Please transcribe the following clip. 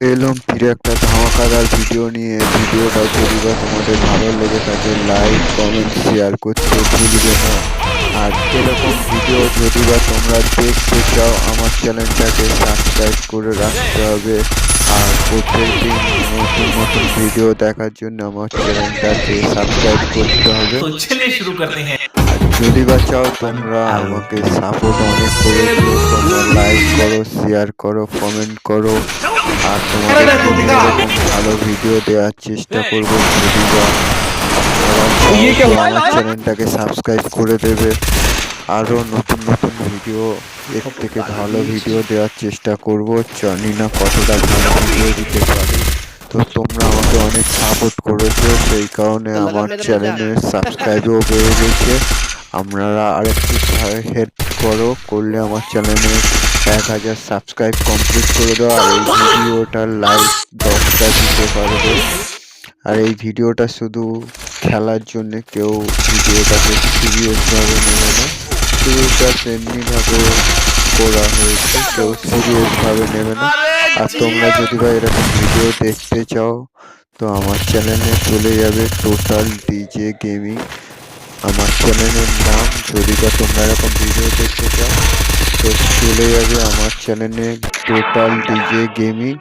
এলাম ফিরে একটা ধামাকাদার ভিডিও নিয়ে। ভিডিওটা যদি বা তোমাদের ভালো লেগে থাকে লাইক কমেন্ট শেয়ার করতে ভুলবে না। আর এরকম ভিডিও যদি বা তোমরা দেখতে চাও আমার চ্যানেলটাকে সাবস্ক্রাইব করে রাখতে হবে। আর প্রত্যেকদিন নতুন নতুন ভিডিও দেখার জন্য আমার চ্যানেলটাকে সাবস্ক্রাইব করতে হবে। तो चलिए शुरू करते हैं। আর যদি বা চাও তোমরা আমাকে সাপোর্ট অনেক করেছো, তোমরা লাইক করো শেয়ার করো কমেন্ট করো। আর তোমাদের জন্য এরকম ভালো ভিডিও দেওয়ার চেষ্টা করব। যদি বা আপনারা চাও তো আমার চ্যানেলটাকে সাবস্ক্রাইব করে দেবে। আরও নতুন নতুন ভিডিও এর থেকে ভালো ভিডিও দেওয়ার চেষ্টা করব। জানি না কতটা ভালো ভিডিও দিতে পারি। তো তোমরা আমাকে অনেক সাপোর্ট করেছো, সেই কারণে আমার চ্যানেলের সাবস্ক্রাইবও বেড়ে গেছে। আপনারা আরেকটু হেল্প করলে আমার চ্যানেলে 1000 সাবস্ক্রাইব কমপ্লিট করে দাও। আর এই ভিডিওটার লাইক 10টা দিতে পারবে। আর এই ভিডিওটা শুধু খেলার জন্য, কেউ ভিডিওটাকে সিরিয়াসভাবে নেবে না, শুধু জাস্ট এমনিভাবে করা হয়েছে, কেউ সিরিয়াসভাবে নেবে না। আর তোমরা যদি বা এরকম ভিডিও দেখতে চাও তো আমার চ্যানেলে চলে যাবে টোটাল ডিজে গেমিং আমার চ্যানেলের নাম। যদি বা তোমরা এরকম ভিডিও দেখতে চাও তো চলে যাবে আমার চ্যানেলে টোটাল ডিজে গেমিং।